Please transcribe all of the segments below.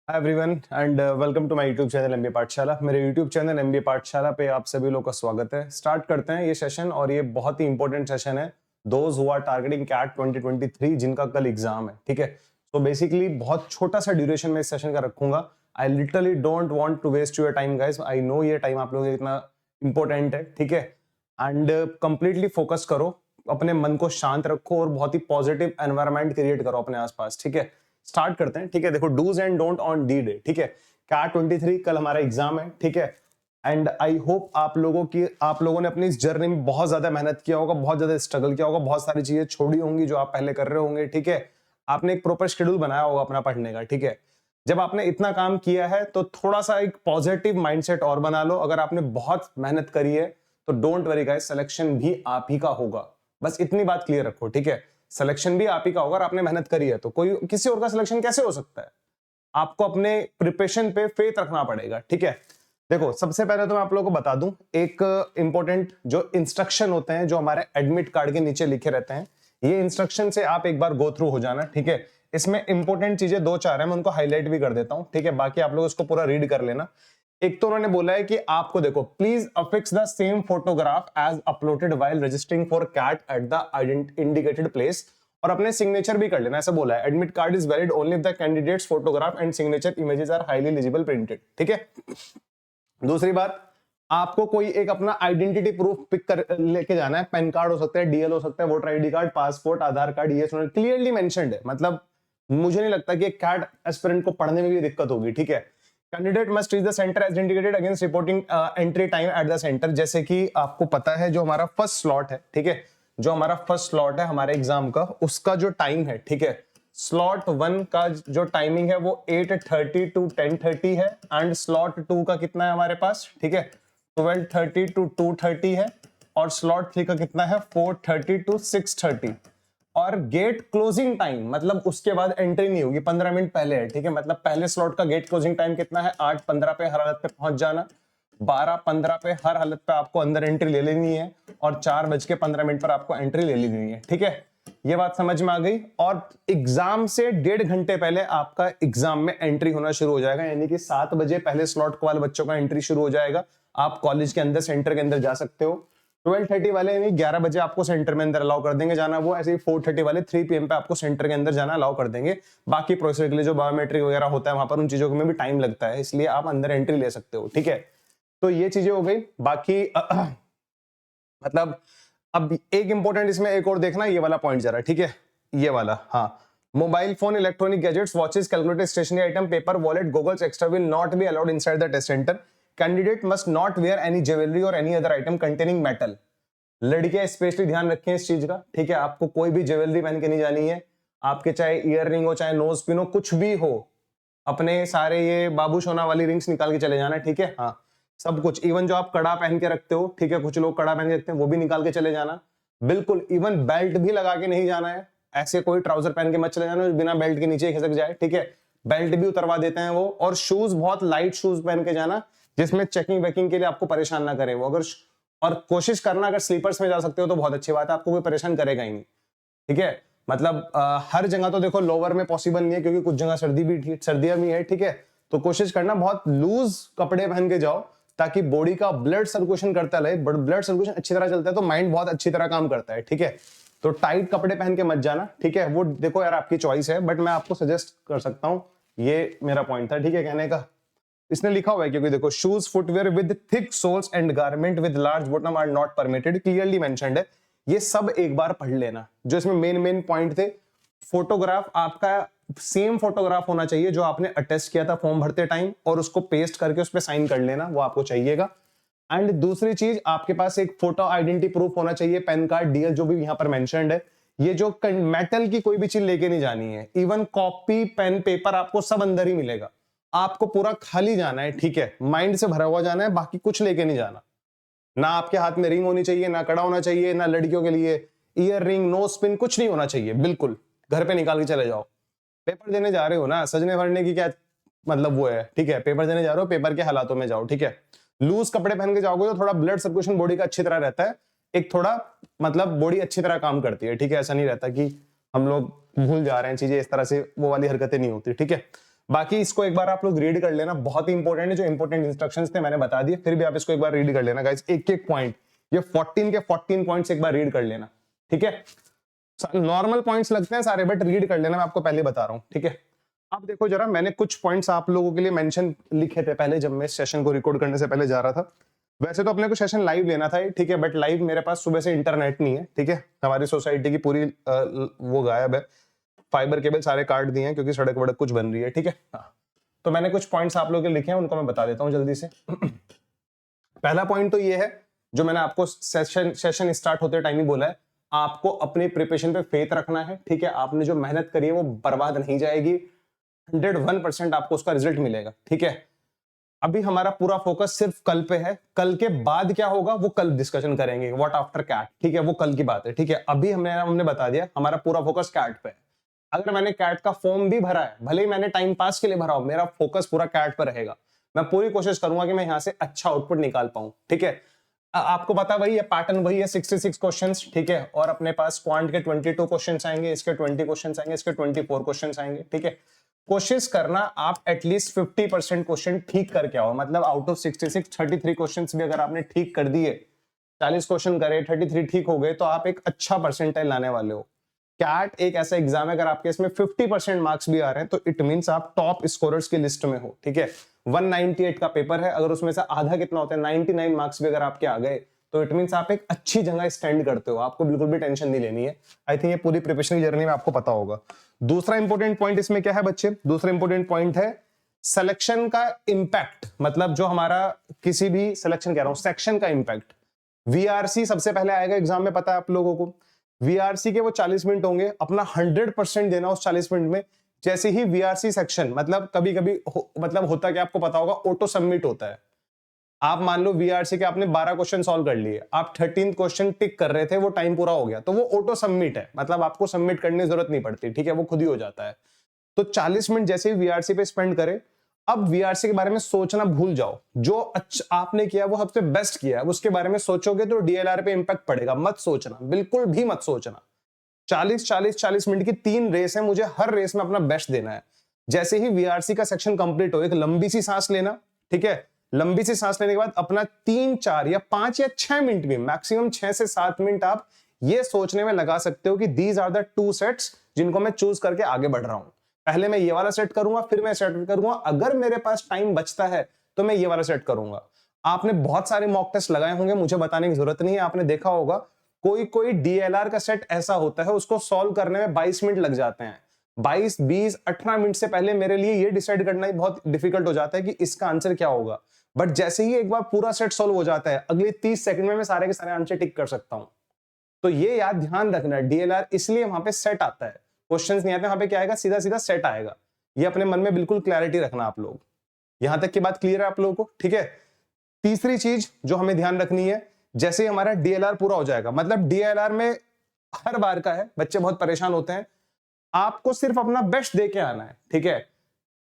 Hi everyone and welcome to my YouTube channel MBA Pathshala. मेरे YouTube channel MBA पाठशाला पे आप सभी लोग का स्वागत है। स्टार्ट करते हैं ये सेशन और ये बहुत ही इंपॉर्टेंट सेशन है those who are targeting CAT 2023 जिनका कल एग्जाम है। ठीक है, तो बेसिकली बहुत छोटा सा ड्यूरेशन में इस सेशन का रखूंगा। I literally don't want to waste your time guys. I know ये टाइम आप लोगों के इतना इंपॉर्टेंट है। ठीक है, एंड कंप्लीटली फोकस करो, अपने मन को शांत रखो और बहुत ही पॉजिटिव एनवायरनमेंट क्रिएट करो अपने आसपास। ठीक है, स्टार्ट करते हैं। ठीक है, देखो dos and don't on the day. ठीक है, कैट 23 कल हमारा एग्जाम है। ठीक है, एंड आई होप आप लोगों ने अपनी इस जर्नी में बहुत ज्यादा मेहनत किया होगा, बहुत ज्यादा स्ट्रगल किया होगा, बहुत सारी चीजें छोड़ी होंगी जो आप पहले कर रहे होंगे। ठीक है, आपने एक प्रॉपर शेड्यूल बनाया होगा अपना पढ़ने का। ठीक है, जब आपने इतना काम किया है तो थोड़ा सा एक पॉजिटिव माइंडसेट और बना लो। अगर आपने बहुत मेहनत करी है तो डोंट वरी गाइस, सिलेक्शन भी आप ही का होगा। बस इतनी बात क्लियर रखो। ठीक है, सिलेक्शन भी आप ही का होगा और आपने मेहनत करी है तो कोई किसी और का सिलेक्शन कैसे हो सकता है। आपको अपने प्रिपरेशन पे फेथ रखना पड़ेगा। ठीक है, देखो सबसे पहले तो मैं आप लोगों को बता दूं एक इंपॉर्टेंट जो इंस्ट्रक्शन होते हैं जो हमारे एडमिट कार्ड के नीचे लिखे रहते हैं, ये इंस्ट्रक्शन से आप एक बार गो थ्रू हो जाना। ठीक है, इसमें इंपॉर्टेंट चीजें दो चार है, मैं उनको हाईलाइट भी कर देता हूं। ठीक है, बाकी आप लोग इसको पूरा रीड कर लेना। एक तो उन्होंने बोला है कि आपको देखो, please affix the same photograph as uploaded while registering for CAT at the indicated place, और अपने सिग्नेचर भी कर लेना। ऐसा बोला है, admit card is valid only if the candidate's photograph and signature images are highly eligible printed. ठीक है, दूसरी बात, आपको कोई एक अपना आइडेंटिटी प्रूफ पिक कर लेके जाना है। पैन कार्ड हो सकता है, डीएल हो सकता है, वोटर आईडी कार्ड, पासपोर्ट, आधार कार्ड, ये क्लियरली मेंशन्ड है। मतलब मुझे नहीं लगता कि एक कैट एस्पिरेंट को पढ़ने में भी दिक्कत होगी। ठीक है, candidate must reach the centre as indicated against reporting entry time at the centre. जैसे कि आपको पता है जो हमारा फर्स्ट स्लॉट है, ठीक है, जो हमारा फर्स्ट स्लॉट है हमारे एग्जाम का, उसका जो टाइम है, ठीक है, स्लॉट 1 का जो टाइमिंग है वो 8:30 टू 10:30 है, एंड स्लॉट 2 का कितना है हमारे पास, ठीक है, 12:30 टू 2:30 है, और स्लॉट 3 का कितना है 4:30 टू 6:30। और गेट क्लोजिंग टाइम मतलब उसके बाद एंट्री नहीं होगी, 15 मिनट पहले है। ठीक है, मतलब पहले स्लॉट का गेट क्लोजिंग टाइम कितना है, 8:15 पे हर हालत पे पहुंच जाना, 12:15 पे हर हालत पे आपको अंदर एंट्री ले लेनी है, और 4:15 पर आपको एंट्री ले लेनी है। ठीक है, ये बात समझ में आ गई। और एग्जाम से 1.5 घंटे पहले आपका एग्जाम में एंट्री होना शुरू हो जाएगा, यानी कि 7 बजे पहले स्लॉट वाले बच्चों का एंट्री शुरू हो जाएगा। आप कॉलेज के अंदर सेंटर के अंदर जा सकते हो। 12:30 वाले यानी 11 बजे आपको सेंटर में अंदर अलाउ कर देंगे जाना, वो ऐसे ही 4:30 वाले 3 PM पे आपको सेंटर के अंदर जाना अलाउ कर देंगे। बाकी प्रोसेस के लिए जो बायोमेट्रिक वगैरह होता है वहां पर, उन चीजों में भी टाइम लगता है, इसलिए आप अंदर एंट्री ले सकते हो। ठीक है, तो ये चीजें हो गई। बाकी मतलब अब एक इंपॉर्टेंट इसमें एक और देखना, ये वाला पॉइंट जरा, ठीक है, ये वाला, हाँ, mobile phone, electronic gadgets, watches, calculator, stationery item, paper, wallet, goggles extra will not be allowed inside the test centre. Candidate must not wear any jewellery और any other item containing metal. लड़कियां specially ध्यान रखें इस चीज का। ठीक है, आपको कोई भी ज्वेलरी पहन के नहीं जानी है, आपके चाहे ईयर रिंग हो, चाहे नोज पिन हो, कुछ भी हो, अपने सारे ये बाबू सोना वाली रिंग्स निकाल के चले जाना। ठीक है, हाँ, सब कुछ, इवन जो आप कड़ा पहन के रखते हो, ठीक है, कुछ लोग कड़ा पहन के रखते हैं, वो भी निकाल के चले जाना। बिल्कुल, इवन बेल्ट भी लगा के नहीं जाना है, ऐसे कोई ट्राउजर पहन के मत चले जाना बिना बेल्ट के नीचे खिसक जाए। ठीक है, बेल्ट भी उतरवा देते हैं वो। और शूज बहुत लाइट शूज पहन के जाना, जिसमें चेकिंग वेकिंग के लिए आपको परेशान ना करे वो। अगर और कोशिश करना अगर स्लीपर्स में जा सकते हो तो बहुत अच्छी बात है, आपको कोई परेशान करेगा ही नहीं। ठीक है, मतलब हर जगह तो देखो लोअर में पॉसिबल नहीं है, क्योंकि कुछ जगह सर्दियां भी है। ठीक है, तो कोशिश करना बहुत लूज कपड़े पहन के जाओ, ताकि बॉडी का ब्लड सर्कुलेशन करता रहे। ब्लड सर्कुलेशन अच्छी तरह चलता है तो माइंड बहुत अच्छी तरह काम करता है। ठीक है, तो टाइट कपड़े पहन के मत जाना। ठीक है, वो देखो यार आपकी चॉइस है, बट मैं आपको सजेस्ट कर सकता हूँ, ये मेरा पॉइंट था। ठीक है, कहने का इसने लिखा हुआ है, क्योंकि देखो shoes, footwear with thick soles and garment with large bottom are not permitted, clearly mentioned है। ये सब एक बार पढ़ लेना, जो इसमें मेन मेन पॉइंट थे। फोटोग्राफ आपका सेम फोटोग्राफ होना चाहिए जो आपने अटेस्ट किया था फॉर्म भरते टाइम, और उसको पेस्ट करके उस पर साइन कर लेना, वो आपको चाहिएगा। एंड दूसरी चीज, आपके पास एक फोटो आइडेंटिटी प्रूफ होना चाहिए, पैन कार्ड, डीएल, जो भी यहां पर मेंशन्ड है। ये जो मेटल की कोई भी चीज लेके नहीं जानी है, इवन कॉपी, पेन, पेपर आपको सब अंदर ही मिलेगा। आपको पूरा खाली जाना है। ठीक है, माइंड से भरा हुआ जाना है, बाकी कुछ लेके नहीं जाना। ना आपके हाथ में रिंग होनी चाहिए, ना कड़ा होना चाहिए, ना लड़कियों के लिए ईयर रिंग, नो स्पिन, कुछ नहीं होना चाहिए। बिल्कुल घर पे निकाल के चले जाओ। पेपर देने जा रहे हो ना, सजने भरने की क्या मतलब वो है। ठीक है, पेपर देने जा रहे हो, पेपर के हालातों में जाओ। ठीक है, लूज कपड़े पहन के जाओगे तो थोड़ा ब्लड सर्कुलेशन बॉडी का अच्छी तरह रहता है, एक थोड़ा मतलब बॉडी अच्छी तरह काम करती है। ठीक है, ऐसा नहीं रहता कि हम लोग भूल जा रहे हैं चीजें, इस तरह से वो वाली हरकतें नहीं होती। ठीक है, बाकी इसको एक बार आप लोग रीड कर लेना, बहुत ही इंपॉर्टेंट है। जो इंपॉर्टेंट इंस्ट्रक्शंस थे मैंने बता दिए, फिर भी आप इसको एक बार रीड कर लेना गाइस, एक एक पॉइंट, ये 14 के 14 पॉइंट्स एक बार रीड कर लेना, ठीक है। नॉर्मल पॉइंट्स लगते हैं सारे, बट रीड कर लेना, मैं आपको पहले बता रहा हूं, ठीक है। अब देखो जरा, मैंने कुछ पॉइंट्स आप लोगों के लिए मेंशन लिखे थे पहले, जब मैं इस सेशन को रिकॉर्ड करने से पहले जा रहा था। वैसे तो अपने को सेशन लाइव लेना था, ठीक है, बट लाइव मेरे पास सुबह से इंटरनेट नहीं है, ठीक है। हमारी सोसाइटी की पूरी वो गायब है, फाइबर केबल सारे काट दिए हैं क्योंकि सड़क वड़क कुछ बन रही है, ठीक है। हाँ, तो मैंने कुछ पॉइंट्स आप लोगों के लिखे हैं, उनको मैं बता देता हूँ जल्दी से। पहला पॉइंट तो ये है, जो मैंने आपको सेशन स्टार्ट होते टाइम ही बोला है, आपको अपनी प्रिपरेशन पे फेथ रखना है, ठीक है। आपने जो मेहनत करी है वो बर्बाद नहीं जाएगी, 101% आपको उसका रिजल्ट मिलेगा, ठीक है। अभी हमारा पूरा फोकस सिर्फ कल पे है, कल के बाद क्या होगा वो कल डिस्कशन करेंगे, व्हाट आफ्टर कैट, ठीक है, वो कल की बात है, ठीक है। अभी हमने बता दिया हमारा पूरा फोकस कैट पे है। अगर मैंने कैट का फॉर्म भी भरा है, भले ही मैंने टाइम पास के लिए भरा हो, मेरा फोकस पूरा कैट पर रहेगा। मैं पूरी कोशिश करूंगा कि मैं यहां से अच्छा आउटपुट निकाल पाऊं, ठीक है। आपको पता वही है, पैटर्न वही है, 66 क्वेश्चंस, ठीक है। और अपने पास क्वांट के 22 क्वेश्चंस आएंगे, इसके 20 क्वेश्चंस आएंगे, इसके 24 क्वेश्चंस आएंगे, ठीक है। कोशिश करना आप एटलीस्ट 50% क्वेश्चन ठीक करके आओ, मतलब आउट ऑफ 66 33 क्वेश्चंस भी अगर आपने ठीक कर दिए, 40 क्वेश्चन करे, 33 ठीक हो गए, तो आप एक अच्छा परसेंटाइल लाने वाले हो। कैट एक ऐसा एग्जाम है, अगर आपके इसमें 50% मार्क्स भी आ रहे हैं तो इट मींस आप टॉप स्कोरर्स की लिस्ट में हो, ठीक है। 198 का पेपर है, अगर उसमें से आधा कितना होता है, 99 मार्क्स भी अगर आपके आ गए, तो इट मींस आप एक अच्छी जगह स्टैंड करते हो, आपको बिल्कुल भी टेंशन नहीं लेनी है। आई थिंक ये पूरी प्रिपरेशन की जर्नी में आपको पता होगा। दूसरा इंपॉर्टेंट पॉइंट इसमें क्या है बच्चे, दूसरा इंपॉर्टेंट पॉइंट है सिलेक्शन का इंपैक्ट, मतलब जो हमारा किसी भी सिलेक्शन कह रहा हूं, सेक्शन का इंपैक्ट। वीआरसी सबसे पहले आएगा एग्जाम में, पता है आप लोगों को। वीआरसी के वो 40 मिनट होंगे, अपना 100% देना उस 40 मिनट में। जैसे ही वीआरसी सेक्शन, मतलब कभी कभी मतलब होता है कि आपको पता होगा, ऑटो सबमिट होता है। आप मान लो वीआरसी के आपने 12 क्वेश्चन सॉल्व कर लिए, आप 13th क्वेश्चन टिक कर रहे थे, वो टाइम पूरा हो गया, तो वो ऑटो सबमिट है, मतलब आपको सबमिट करने की जरूरत नहीं पड़ती, ठीक है, वो खुद ही हो जाता है। तो 40 मिनट जैसे ही वीआरसी पे स्पेंड करें, अब वीआरसी के बारे में सोचना भूल जाओ, जो अच्छा आपने किया वो सबसे बेस्ट किया है, उसके बारे में सोचोगे तो डीएलआर पे इंपैक्ट पड़ेगा, मत सोचना, बिल्कुल भी मत सोचना। 40 मिनट की 3 रेस है, मुझे हर रेस में अपना बेस्ट देना है। जैसे ही वीआरसी का सेक्शन कंप्लीट हो, एक लंबी सी सांस लेना, ठीक है। लंबी सी सांस लेने के बाद अपना 3 4 या 5 या 6 मिनट भी, मैक्सिमम 6 से 7 मिनट आप ये सोचने में लगा सकते हो कि दीज आर द 2 सेट्स जिनको मैं चूज करके आगे बढ़ रहा हूं। पहले मैं ये वाला सेट करूंगा, फिर मैं सेट करूंगा, अगर मेरे पास टाइम बचता है तो मैं ये वाला सेट करूंगा। आपने बहुत सारे मॉक टेस्ट लगाए होंगे, मुझे बताने की जरूरत नहीं है, आपने देखा होगा कोई कोई डीएलआर का सेट ऐसा होता है, उसको सॉल्व करने में 22 मिनट लग जाते हैं। 22 20 18 मिनट से पहले मेरे लिए ये डिसाइड करना ही बहुत डिफिकल्ट हो जाता है कि इसका आंसर क्या होगा। बट जैसे ही एक बार पूरा सेट सॉल्व हो जाता है, अगले 30 सेकंड में मैं सारे के सारे आंसर टिक कर सकता हूं। तो ये याद ध्यान रखना, डीएलआर इसलिए वहां पे सेट आता है, क्वेश्चंस नहीं आते, वहां पे क्या आएगा, सीधा सीधा सेट आएगा। ये अपने मन में बिल्कुल क्लैरिटी रखना आप लोग। यहां तक की बात क्लियर है आप लोगों को, ठीक है। तीसरी चीज जो हमें ध्यान रखनी है, जैसे हमारा डीएलआर पूरा हो जाएगा, मतलब डीएलआर में हर बार का है, बच्चे बहुत परेशान होते हैं, आपको सिर्फ अपना बेस्ट दे के आना है, ठीक है।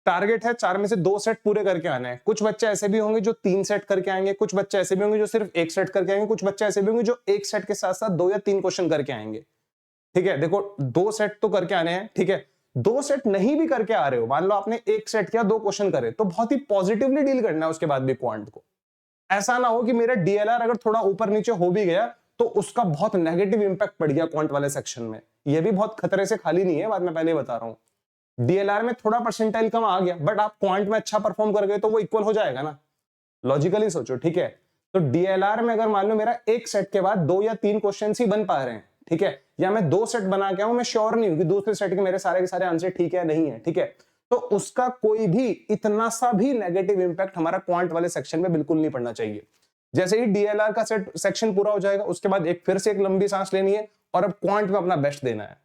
टारगेट है 4 में से 2 सेट पूरे करके आना है। कुछ बच्चे ऐसे भी होंगे जो 3 सेट करके आएंगे, कुछ बच्चे ऐसे भी होंगे जो सिर्फ 1 सेट करके आएंगे, कुछ बच्चे ऐसे भी होंगे जो 1 सेट के साथ साथ 2 या 3 क्वेश्चन करके आएंगे, ठीक है। देखो 2 सेट तो करके आने हैं, ठीक है। 2 सेट नहीं भी करके आ रहे हो, मान लो आपने 1 सेट किया, 2 क्वेश्चन करे, तो बहुत ही पॉजिटिवली डील करना है उसके बाद भी क्वांट को। ऐसा ना हो कि मेरा डीएलआर अगर थोड़ा ऊपर नीचे हो भी गया तो उसका बहुत नेगेटिव इंपैक्ट पड़ गया क्वांट वाले सेक्शन में। ये भी बहुत खतरे से खाली नहीं है, बात मैं पहले बता रहा हूं। डीएलआर में थोड़ा परसेंटाइल कम आ गया, बट आप क्वांट में अच्छा परफॉर्म कर गए तो वो इक्वल हो जाएगा ना, लॉजिकली सोचो, ठीक है। तो डीएलआर में अगर मान लो मेरा 1 सेट के बाद 2 या 3 क्वेश्चन ही बन पा रहे हैं, ठीक है, या मैं 2 सेट बना के आऊं, मैं श्योर नहीं हूं कि दूसरे सेट के मेरे सारे आंसर ठीक है नहीं है, ठीक है, तो उसका कोई भी इतना सा भी नेगेटिव इंपैक्ट हमारा क्वांट वाले सेक्शन में बिल्कुल नहीं पड़ना चाहिए। जैसे ही डीएलआर का सेक्शन पूरा हो जाएगा, उसके बाद फिर से एक लंबी सांस लेनी है और अब क्वांट में अपना बेस्ट देना है।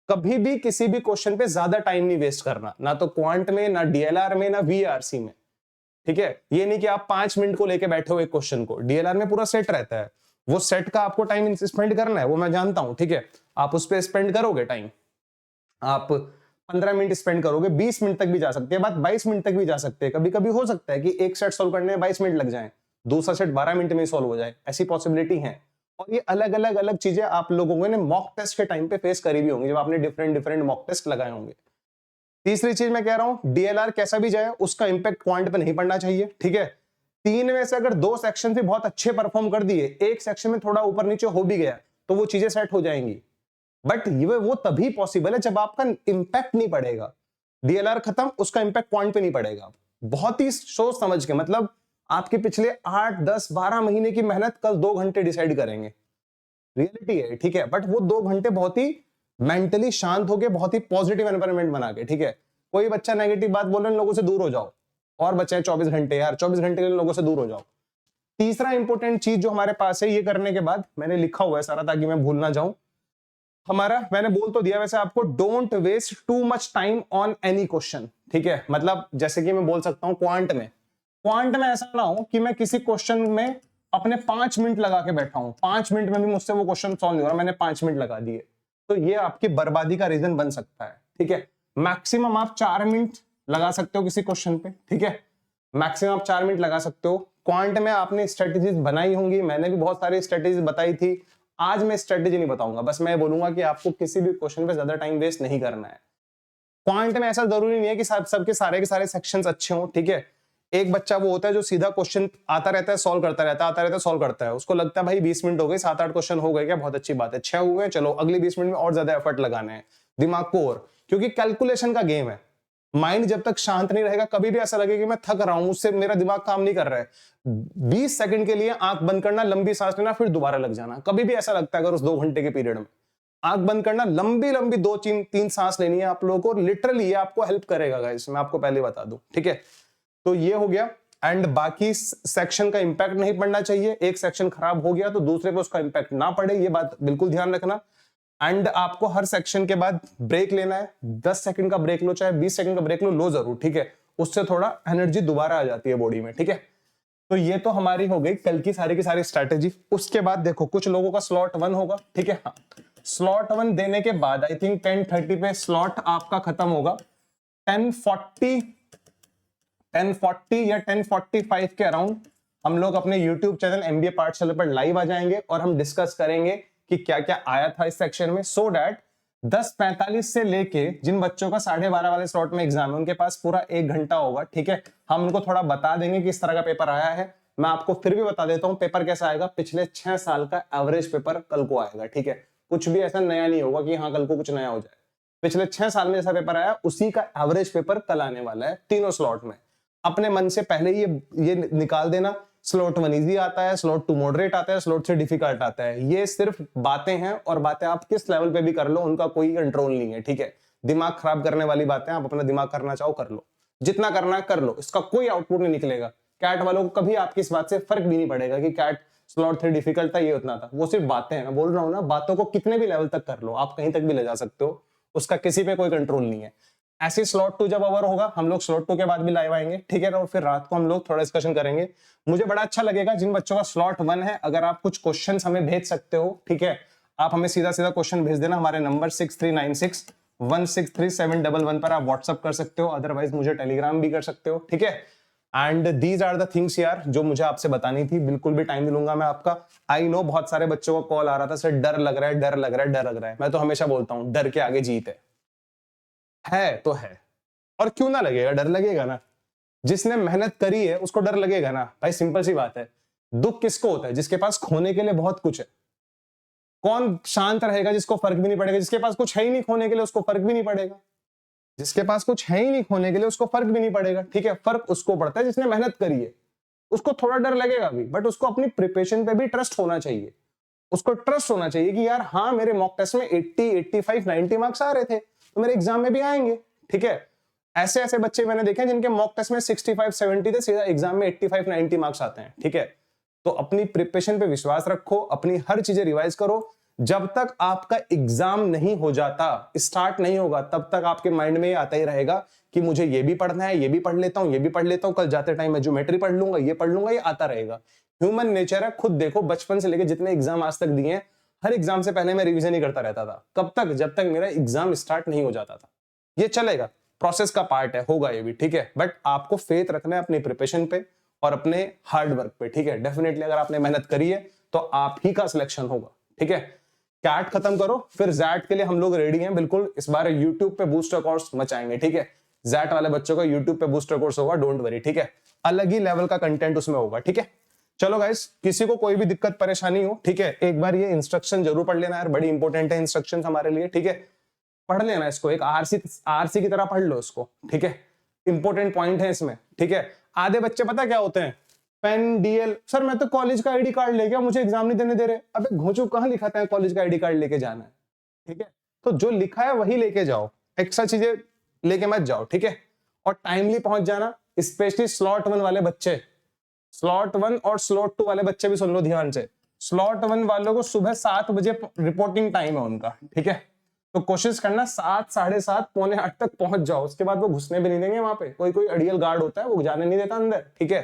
कभी भी किसी भी क्वेश्चन पे ज्यादा टाइम नहीं वेस्ट करना, ना तो क्वांट में, ना डीएलआर में, ना वीआरसी में, ठीक है। ये नहीं कि आप 5 मिनट को लेके बैठे हो एक क्वेश्चन को, डीएलआर में पूरा सेट रहता है, वो सेट का आपको टाइम स्पेंड करना है, वो मैं जानता हूं, ठीक है। आप उस पर स्पेंड करोगे टाइम, आप 15 मिनट स्पेंड करोगे, 20 मिनट तक भी जा सकते हैं, बात 22 मिनट तक भी जा सकते हैं। कभी कभी हो सकता है कि एक सेट सॉल्व करने में 22 मिनट लग जाए, दूसरा सेट 12 मिनट में सॉल्व हो जाए, ऐसी पॉसिबिलिटी है। और ये अलग अलग चीजें आप लोगों ने मॉक टेस्ट के टाइम पे फेस करी भी होंगी, जब आपने डिफरेंट मॉक टेस्ट लगाए होंगे। तीसरी चीज मैं कह रहा हूं, डीएलआर कैसा भी जाए उसका इंपैक्ट क्वांट पे नहीं पड़ना चाहिए, ठीक है। 3 में से अगर 2 सेक्शन भी बहुत अच्छे परफॉर्म कर दिए, एक सेक्शन में थोड़ा ऊपर नीचे हो भी गया, तो वो चीजें सेट हो जाएंगी। बट ये वो तभी पॉसिबल है जब आपका इंपैक्ट नहीं पड़ेगा। डीएलआर खत्म, उसका इंपैक्ट पॉइंट पे नहीं पड़ेगा। बहुत ही सोच समझ के, मतलब आपके पिछले 8, 10, 12 महीने की मेहनत कल 2 घंटे डिसाइड करेंगे। रियलिटी है, ठीक है। बट वो 2 घंटे बहुत ही मेंटली शांत होके, बहुत ही पॉजिटिव एनवायरनमेंट बना के, ठीक है। कोई बच्चा नेगेटिव बात बोल रहे हैं, लोगों से दूर हो जाओ। और बच्चे 24 घंटे, यार 24 घंटे के लिए लोगों से दूर हो जाओ। तीसरा इंपॉर्टेंट चीज जो हमारे पास है, ये करने के बाद मैंने लिखा हुआ है सारा ताकि मैं भूल ना जाऊं, हमारा मैंने बोल तो दिया वैसे आपको, don't waste too much time on any question, ठीक है। मतलब जैसे कि मैं बोल सकता हूं क्वांट में ऐसा ना हो कि मैं किसी क्वेश्चन में अपने 5 मिनट लगा के बैठा हूं, 5 मिनट में भी मुझसे वो क्वेश्चन सॉल्व नहीं हो रहा, मैंने 5 मिनट लगा दिए, तो ये आपकी बर्बादी का रीजन बन सकता है, ठीक है। मैक्सिमम आप 4 मिनट लगा सकते हो किसी क्वेश्चन पे, ठीक है। मैक्सिमम आप 4 मिनट लगा सकते हो। क्वांट में आपने स्ट्रेटेजीज बनाई होंगी, मैंने भी बहुत सारी स्ट्रेटेजीज बताई थी। आज मैं स्ट्रेटेजी नहीं बताऊंगा, बस मैं बोलूंगा कि आपको किसी भी क्वेश्चन पे ज्यादा टाइम वेस्ट नहीं करना है। क्वांट में ऐसा जरूरी नहीं है कि सबके सारे के सारे सेक्शंस अच्छे हों, ठीक है। एक बच्चा वो होता है जो सीधा क्वेश्चन आता रहता है, सॉल्व करता रहता है, आता रहता है, सॉल्व करता है, उसको लगता है भाई 20 मिनट हो गए, 7-8 क्वेश्चन हो गए, क्या बहुत अच्छी बात है, 6 हुए, चलो अगले 20 मिनट में और ज्यादा एफर्ट लगाने हैं दिमाग को, और क्योंकि कैलकुलेशन का गेम है। माइंड जब तक शांत नहीं रहेगा, कभी भी ऐसा लगेगा कि मैं थक रहा हूं, उससे मेरा दिमाग काम नहीं कर रहा है, 20 सेकंड के लिए आंख बंद करना, लंबी सांस लेना, फिर दोबारा लग जाना। कभी भी ऐसा लगता है अगर उस 2 घंटे के पीरियड में आंख बंद करना, लंबी लंबी 2-3 सांस लेनी है आप लोगों को, लिटरली ये आपको हेल्प करेगा गाइस, मैं आपको पहले बता दूं, ठीक है। तो ये हो गया। एंड बाकी सेक्शन का इंपैक्ट नहीं पड़ना चाहिए, एक सेक्शन खराब हो गया तो दूसरे पे उसका इंपैक्ट ना पड़े, ये बात बिल्कुल ध्यान रखना। एंड आपको हर सेक्शन के बाद ब्रेक लेना है, 10 सेकंड का ब्रेक लो, चाहे 20 सेकंड का ब्रेक लो जरूर, ठीक है। उससे थोड़ा एनर्जी दोबारा आ जाती है बॉडी में, ठीक है। तो ये तो हमारी हो गई कल की सारी स्ट्रैटेजी। उसके बाद देखो कुछ लोगों का स्लॉट 1 होगा, ठीक है। हाँ, स्लॉट 1 देने के बाद आई थिंक 10:30 पे स्लॉट आपका खत्म होगा। 10:40 या 10:45 के अराउंड हम लोग अपने YouTube चैनल MBA पाठशाला पर लाइव आ जाएंगे और हम डिस्कस करेंगे कि क्या क्या आया था इस सेक्शन में, सो दैट 10:45 से लेके जिन बच्चों का 12:30 वाले स्लॉट में एग्जाम है उनके पास पूरा 1 घंटा होगा, ठीक है। हम उनको थोड़ा बता देंगे कि इस तरह का पेपर आया है। मैं आपको फिर भी बता देता हूं पेपर कैसा आएगा, पिछले 6 साल का एवरेज पेपर कल को आएगा, ठीक है। कुछ भी ऐसा नया नहीं होगा कि हाँ कल को कुछ नया हो जाए। पिछले 6 साल में जैसा पेपर आया उसी का एवरेज पेपर कल आने वाला है, तीनों स्लॉट में। अपने मन से पहले ये निकाल देना, स्लॉट 1 इजी आता है, स्लॉट 2 मॉडरेट आता है, स्लॉट 3 डिफिकल्ट आता है। ये सिर्फ बातें हैं, और बातें आप किस लेवल पे भी कर लो, उनका कोई कंट्रोल नहीं है, ठीक है। दिमाग खराब करने वाली बातें आप अपना दिमाग करना चाहो कर लो, जितना करना है कर लो, इसका कोई आउटपुट नहीं निकलेगा। कैट वालों को कभी आपकी इस बात से फर्क भी नहीं पड़ेगा कि कैट स्लॉट 3 डिफिकल्ट था, ये उतना था, वो सिर्फ बातें हैं। मैं बोल रहा हूँ ना, बातों को कितने भी लेवल तक कर लो, आप कहीं तक भी ले जा सकते हो, उसका किसी पे कोई कंट्रोल नहीं है। ऐसे स्लॉट 2 जब ओवर होगा, हम लोग स्लॉट 2 के बाद भी लाइव आएंगे, ठीक है। और फिर रात को हम लोग थोड़ा डिस्कशन करेंगे। मुझे बड़ा अच्छा लगेगा जिन बच्चों का स्लॉट 1 है, अगर आप कुछ क्वेश्चंस हमें भेज सकते हो, ठीक है। आप हमें सीधा सीधा क्वेश्चन भेज देना, हमारे नंबर 6396163711 पर आप व्हाट्सअप कर सकते हो, अदरवाइज मुझे टेलीग्राम भी कर सकते हो, ठीक है। And these are the things यार जो मुझे आपसे बतानी थी, बिल्कुल भी टाइम नहीं लूंगा मैं आपका। आई नो बहुत सारे बच्चों को कॉल आ रहा था, सर डर लग रहा है, डर लग रहा है, डर लग रहा है। मैं तो हमेशा बोलता हूं डर के आगे जीत है तो है, और क्यों ना लगेगा, डर लगेगा ना। जिसने मेहनत करी है उसको डर लगेगा ना भाई, सिंपल सी बात है। दुख किसको होता है? जिसके पास खोने के लिए बहुत कुछ है। कौन शांत रहेगा जिसको फर्क भी नहीं पड़ेगा? जिसके पास कुछ है ही नहीं खोने के लिए उसको फर्क भी नहीं पड़ेगा। जिसके पास कुछ है ही नहीं खोने के लिए उसको फर्क भी नहीं पड़ेगा, ठीक है। फर्क उसको पड़ता है जिसने मेहनत करी है, उसको थोड़ा डर लगेगा भी, बट उसको अपनी प्रिपरेशन पे भी ट्रस्ट होना चाहिए। उसको ट्रस्ट होना चाहिए कि यार हाँ मेरे मॉक टेस्ट में 80, 85, 90 मार्क्स आ रहे थे, तो मेरे एग्जाम में भी आएंगे, ठीक है। ऐसे ऐसे बच्चे मैंने देखे जिनके मॉक टेस्ट में 65, 70 थे, सीधा एग्जाम में 85, 90 मार्क्स आते हैं, ठीक है। तो अपनी प्रिपरेशन पे विश्वास रखो, अपनी हर चीजें रिवाइज करो। जब तक आपका एग्जाम नहीं हो जाता, स्टार्ट नहीं होगा, तब तक आपके माइंड में ये आता ही रहेगा कि मुझे ये भी पढ़ना है, ये भी पढ़ लेता हूं, ये भी पढ़ लेता हूं, कल जाते टाइम मैं ज्योमेट्री पढ़ लूंगा, ये पढ़ लूंगा, ये आता रहेगा। ह्यूमन नेचर है, खुद देखो बचपन से लेकर जितने एग्जाम आज तक दिए हैं, हर एग्जाम से पहले मैं रिवीजन ही करता रहता था। कब तक? जब तक मेरा एग्जाम स्टार्ट नहीं हो जाता था। ये चलेगा, प्रोसेस का पार्ट है, होगा ये भी, ठीक है। बट आपको फेथ रखना है अपनी प्रिपरेशन पे और अपने हार्ड वर्क पे, ठीक है। डेफिनेटली अगर आपने मेहनत करी है तो आप ही का सिलेक्शन होगा, ठीक है। कैट खत्म करो, फिर जैट के लिए हम लोग रेडी हैं बिल्कुल। इस बार यूट्यूब पे बूस्टर कोर्स मचाएंगे, ठीक है। जैट वाले बच्चों का यूट्यूब पे बूस्टर कोर्स होगा, डोंट वरी, ठीक है। अलग ही लेवल का कंटेंट उसमें होगा, ठीक है। चलो गाइस, किसी को कोई भी दिक्कत परेशानी हो, ठीक है, एक बार ये इंस्ट्रक्शन जरूर पढ़ लेना यार, बड़ी इंपॉर्टेंट है इंस्ट्रक्शन हमारे लिए, ठीक है। पढ़ लेना इसको, एक आरसी की तरह पढ़ लो इसको, ठीक है। इंपॉर्टेंट पॉइंट है इसमें, ठीक है। आधे बच्चे पता क्या होते हैं, पेन डीएल, सर मैं तो कॉलेज का आईडी कार्ड ले गया, मुझे एग्जाम नहीं देने दे रहे। अबे घोंचू, कहां लिखा था कॉलेज का आईडी कार्ड लेके जाना है, ठीक है। तो जो लिखा है वही लेके जाओ, एक्स्ट्रा चीजें लेके मत जाओ, ठीक है। और टाइमली पहुंच जाना, स्पेशली स्लॉट 1 वाले बच्चे, स्लॉट 1 और स्लॉट 2 वाले बच्चे भी सुन लो ध्यान से। स्लॉट 1 वालों को सुबह 7 बजे रिपोर्टिंग टाइम है उनका, ठीक है। तो कोशिश करना 7, 7:30, पौने 8 तक पहुंच जाओ। उसके बाद वो घुसने भी नहीं देंगे वहां पे, कोई कोई अड़ियल गार्ड होता है वो जाने नहीं देता अंदर, ठीक है।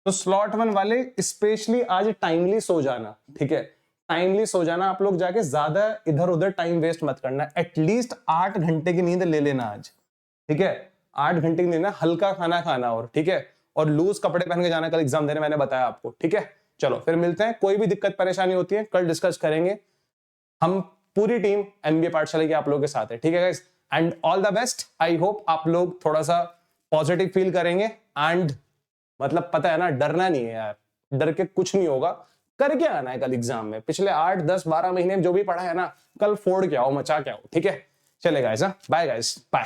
तो स्लॉट 1 वाले स्पेशली आज टाइमली सो जाना, ठीक है। टाइमली सो जाना, आप लोग जाके ज्यादा इधर उधर टाइम वेस्ट मत करना। एटलीस्ट 8 घंटे की नींद ले लेना आज, ठीक है। 8 घंटे की नींद, हल्का खाना खाना, और ठीक है, और लूज कपड़े पहन के जाना कल एग्जाम देने, मैंने बताया आपको, ठीक है। चलो फिर मिलते हैं, कोई भी दिक्कत परेशानी होती है कल डिस्कस करेंगे। हम पूरी टीम एमबीए पाठशाला की आप लोगों के साथ है, ठीक है guys. And all the best. I hope आप लोग थोड़ा सा पॉजिटिव फील करेंगे। एंड मतलब पता है ना, डरना नहीं है यार, डर के कुछ नहीं होगा, करके आना है कल एग्जाम में। पिछले 8, 10, 12 महीने में जो भी पढ़ा है ना, कल फोड़ के आओ, मचा के आओ, ठीक है। चले गाइस, बाय गाइस, बाय।